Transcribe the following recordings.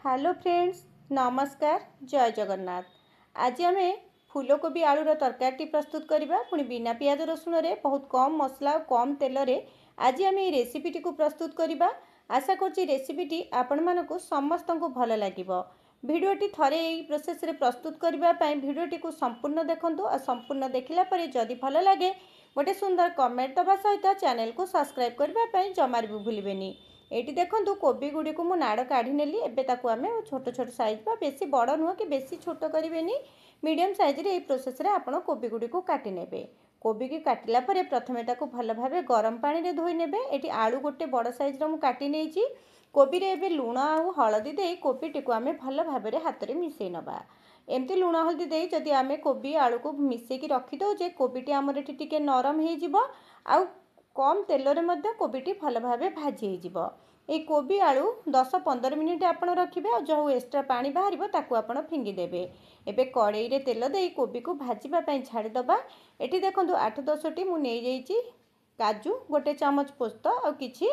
Hello friends, नमस्कार। जय जगन्नाथ। आज आम फूलकोबी आलूर तरकारी प्रस्तुत करवा पुणी बिना पियाज रसुण रे बहुत कम मसला और कम तेल रे आज आम रेसिपीटी को प्रस्तुत करवा। आशा करछि रेसिपीटी आपण मानकु समस्त को भल लागिबो। भिडियोटी थरे यही प्रोसेस रे प्रस्तुत करने भिडियोटी को संपूर्ण देखंतु और संपूर्ण देखिला परे जदि भल लगे गोटे सुंदर कमेंट दबा सहित चैनल को सब्सक्राइब करने जमार भी भूलिबेनी। एटी देखंतु कोबी गुडी को मु नाड़ काढ़ी नेली। एबे ताकू आमे छोट छोट साइज बा बेसी बड़ नुह कि बेसी छोट करिवेनी, मीडियम साइज रे ए प्रोसेस रे आपण कोबी गुडी को काटी नेबे। कोबी की काटिला परे प्रथमे ताकू भल भाबे गरम पानी रे धोई नेबे। एटी आलू गोटे बड़ साइज रो मु काटी नेइची। कोबी रे एबे लूण आ हळदी देई कोबी टिकु आमे भल भाबे हाथ रे मिसेई नबा। एमती लूण हल्दी देई जदि आमे कोबी आलू को मिसेई की रखि दो जे कोबीटी आमर एटी टिके नरम हे जिवो आ कम तेल रे मध्य कोबीटी भल भाबे भाजी हे जिवो। ए कोबी आलू 10-15 मिनिट आपण रखिबे और जो एक्स्ट्रा पानी बाहरिबो ताकू आपण फिंगी देबे। एबे कड़ाई रे तेल देई कोबी को भाजीबा पई छाड़ी दबा। एठी देखंतु 8-10 टी मु नै जाईची काजू, गोटे चामच पोस्त और किछि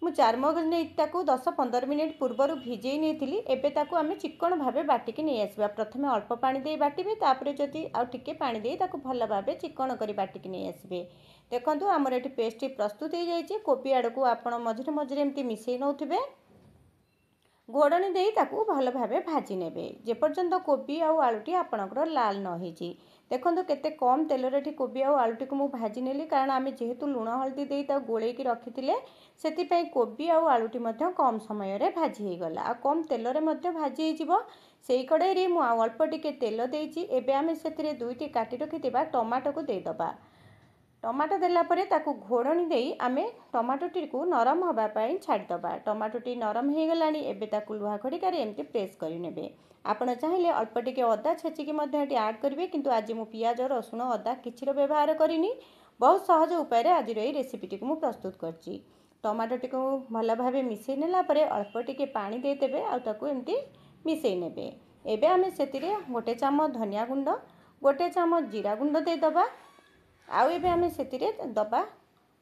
मु चारमगज नै ताकू 10-15 मिनिट पूर्वरु भिजेई नेथिली। एबे ताकू आमे चिकन भाबे बाटिकी नै आसीबा। प्रथमे अल्प पानी देई बाटिबे, तापरे जदि आ टिके पानी देई ताकू भल भाबे चिकन करी बाटिकी नै आसीबे। देखंतु हमर एठी पेस्ट प्रस्तुत हो जाइए। कोबी आड़ को आपण मझिरे मझिरे एमती मिसेई नौथिबे। घोड़नी देई ताकू भल भाबे भाजी नेबे जे पर्यंत कोबी आ आलूटी आपणकर लाल न होईची। देखंतु केते कम तेल रे एठी कोबी आ आलूटी को मु भाजी नेली, कारण आमे जेहेतु लूण हल्दी देई ता गोळेई की रखिथिले सेति पई कोबी आ आलूटी मध्य कम समय रे भाजी हे गला आ कम तेल रे मध्य भाजी हे जिवो। सेई कड़ाई रे मु अल्प टिके तेल देइची। एबे आमे सेतिरे दुईटी काटी रखिथिबा टमाटो को देई दबा। टमाटो देला परे ताकू घोड़नी देई आमे टमाटोटी को नरम हबा पई छाड़ी दबा। टमाटोटी नरम हे गलानी। एबे ताकू लुहा खड़िका रे एमती प्रेस करि नेबे। आपण चाहिले अल्प टिके अदा छेचिकी मध्ये एटी ऐड करिवे, किंतु आज मु पियाज रसुण अदा किछिर व्यवहार करिनी। बहुत सहज उपाय रे आज रही रेसिपीटी को मु प्रस्तुत करछि। टमाटोटी को भल भाबे मिसेई नेला परे अल्प टिके पानी देई देबे आ ताकू एमती मिसेई नेबे। एबे आमे सेतिरे गोटे चामच धनिया गुंड, गोटे चामच जीरा गुंड देई दबा। आउ एबे आमे सेतिरे दबा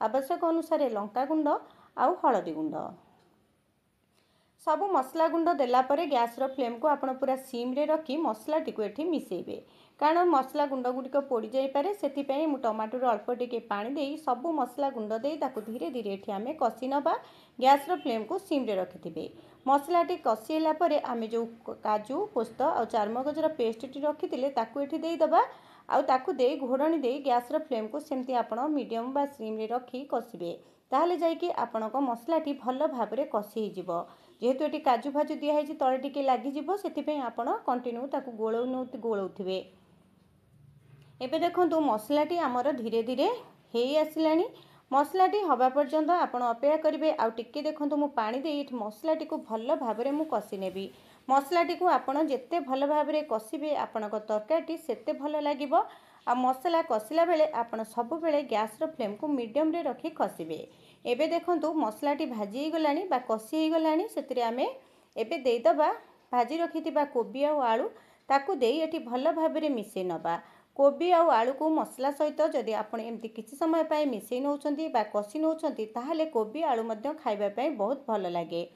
आवश्यक अनुसार लंका गुंड आउ हळदी गुंड। सब मसला गुंड देला परे गैस रो फ्लेम को आपण पूरा सिम रे रखी मसला टिको एठी मिसेइबे, कारण मसला गुंड गुडी को पोड़ी जाई पारे। सेति पई मु टमाटो रो अल्प टिके पानी देई सब मसला गुंड देई ताकू धीरे धीरे एठी आमे कसी नबा। गैस रो फ्लेम को सिम रे रखिथिबे। मसला टी कसीला परे आमे जो काजू, पोस्त और चारमगज रो पेस्ट टी रखिथिले ताकू एठी देई दबा। आउ ताकू देई घोड़नी देई गैस रो फ्लेम को सेमती आपण मीडियम बा सिम रे रखी कसिबे। ताहले जाई कि आपण को मसला टी भल भाबरे कसी हे जिवो। जेहेतु एटी काजू भाजू दिया हे तळे टिके लागि जिवो, सेति पई आपण कंटिन्यू ताकू गोळौथिबे। एबे देखंतु मसला टी हमर धीरे धीरे हेई आसिलानी। मसला टी हबा पर्यंत आपण अपेक्षा करिवे। आ टिके देखंतु मु पानी देई एठी मसला टी को भल भाबरे मु कसी नेबी। मसला टी को आपण जेते भल भाबरे कसिबे आपणक तरकारीटी सेते भल लागिबो। आ मसला कसिला बेले आपण सब बेले गैस रो फ्लेम को मीडियम रे रखी कसिबे। एबे देखंतु मसला टी भाजी हे गलानी बा कसी हे गलानी। सेतिरे आमे एबे देई दबा भाजी रखिथिबा कोबी आ आलू, ताकू देई एठी भल भाबरे मिसेई नबा। कोबी आ आलू को मसला सहित जदि आपण एमती किछि समय पई मिसेई नउछंती बा कसी नउछंती, ताहाले कोबी आलू मध्य खाइबा पई बहुत भल लागे।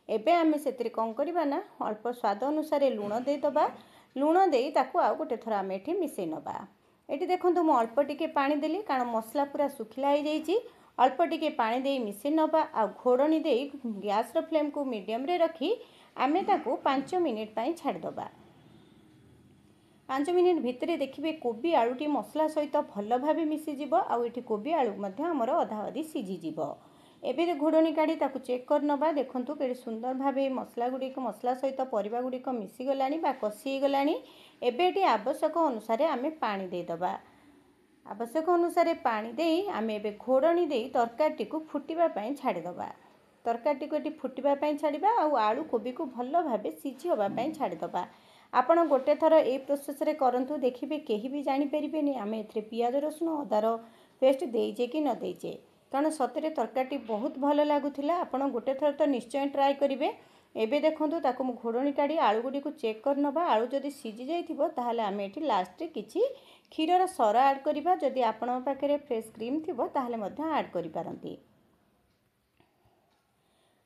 एबे आमे सेतिरे कोन करबा ना अल्प स्वाद अनुसार लूण देई दबा। लूण देई ताकू आ गोटे थरा आमे एठी मिसेई नबा। एठी देखंतु मु अल्प टिके पानी देली, कारण मसला पूरा सुखिला हे जाईची। अल्प टिके पानी देई मिसेई नबा आ घोड़नी देई गैस रो फ्लेम को मीडियम रे रखी आमे ताकू 5 मिनिट पई छाड़ी दबा। 5 मिनिट भितरे देखिबे कोबी आलूटी मसला सहित भल भाबे मिसी जिवो। आ एठी कोबी आलू मध्य हमर अधा अधि सिझी जिवो। एबे घोड़नी काढ़ी ताकू चेक कर नबा। देखंतु केते सुंदर भाबे मसला गुडी को मसला सहित परिबा गुडी को मिसी गलानी बा कसी हे गलानी। एबे एठी आवश्यक अनुसार आमे पानी देई दबा। आवश्यक अनुसार पानी देई आमे एबे घोड़नी देई तरकारीटी को फुटिबा पई छाड़ी दबा। तरकारीटी को एठी फुटिबा पई छाड़ीबा आ आलू कोबी को भल भाबे सिझी होबा पई छाड़ी दबा। आपण गोटे थर ए प्रोसेस रे करंतु, देखिबे केही भी जानि परिबेनी आमे एथरे पियाज रसुण अदार पेस्ट देइजे कि न देइजे, कारण सतरे तरकारीटी बहुत भल लागुथिला। आपण गोटे थर तो निश्चय ट्राई करिवे। एबे देखंतु ताकू मु घोड़नी काढ़ी आलू गुडी को चेक कर नबा। आलू जदि सिझी जाइथिबो ताहाले आमे एठी लास्ट रे किछि क्षीरर सर ऐड करिबा। जदि आपण पाखरे फ्रेश क्रीम थिबो ताहाले मध्य ऐड करि पारंती।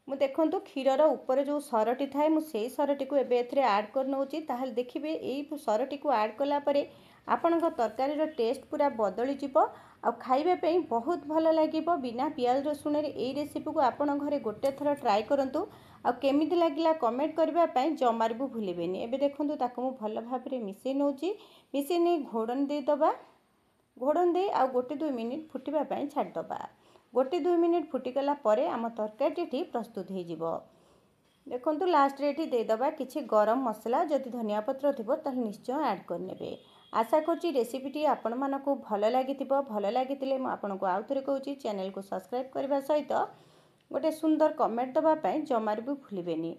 ମୁଁ ଦେଖନ୍ତୁ କ୍ଷୀରର ଉପରେ ଯେଉଁ ସରଟି ଥାଏ ମୁଁ ସେଇ ସରଟିକୁ ଏବେ ଏଥିରେ ଆଡ଼୍ କରିନେଉଛି। ତାହେଲେ ଦେଖିବେ ଏଇ ସରଟିକୁ ଆଡ଼୍ କଲା ପରେ ଆପଣଙ୍କ ତରକାରୀର ଟେଷ୍ଟ ପୁରା ବଦଳିଯିବ ଆଉ ଖାଇବା ପାଇଁ ବହୁତ ଭଲ ଲାଗିବ। ବିନା ପିଆଜ ରସୁଣରେ ଏଇ ରେସିପିକୁ ଆପଣ ଘରେ ଗୋଟେ ଥର ଟ୍ରାଏ କରନ୍ତୁ ଆଉ କେମିତି ଲାଗିଲା କମେଣ୍ଟ କରିବା ପାଇଁ ଜମାରୁ ବି ଭୁଲିବେନି। ଏବେ ଦେଖନ୍ତୁ ତାକୁ ମୁଁ ଭଲ ଭାବରେ ମିଶାଇ ନେଉଛି। ମିଶାଇ ନେଇ ଘୋଡ଼ଣି ଦେଇଦେବା। ଘୋଡ଼ଣି ଦେଇ ଆଉ 1-2 ମିନିଟ୍ ଫୁଟିବା ପାଇଁ ଛାଡ଼ିଦେବା। 1-2 ମିନିଟ୍ ଫୁଟିଗଲା ପରେ ଆମ ତରକାରୀଟି ପ୍ରସ୍ତୁତ ହୋଇଯିବ। ଦେଖନ୍ତୁ ଲାଷ୍ଟରେ ଏଠି ଦେଇଦେବା କିଛି ଗରମ ମସଲା। ଯଦି ଧନିଆ ପତ୍ର ଥିବ ତାହେଲେ ନିଶ୍ଚୟ ଆଡ଼୍ କରିନେବେ। ଆଶା କରୁଛି ରେସିପିଟି ଆପଣମାନଙ୍କୁ ଭଲ ଲାଗିଥିବ। ଭଲ ଲାଗିଥିଲେ ମୁଁ ଆପଣଙ୍କୁ ଆଉ ଥରେ କହୁଛି ଚ୍ୟାନେଲକୁ ସବସ୍କ୍ରାଇବ୍ କରିବା ସହିତ ଗୋଟେ ସୁନ୍ଦର କମେଣ୍ଟ ଦେବା ପାଇଁ ଜମାରୁ ବି ଭୁଲିବେନି।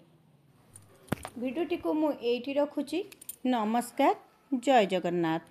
ଭିଡ଼ିଓଟିକୁ ମୁଁ ଏଇଠି ରଖୁଛି। ନମସ୍କାର, ଜୟ ଜଗନ୍ନାଥ।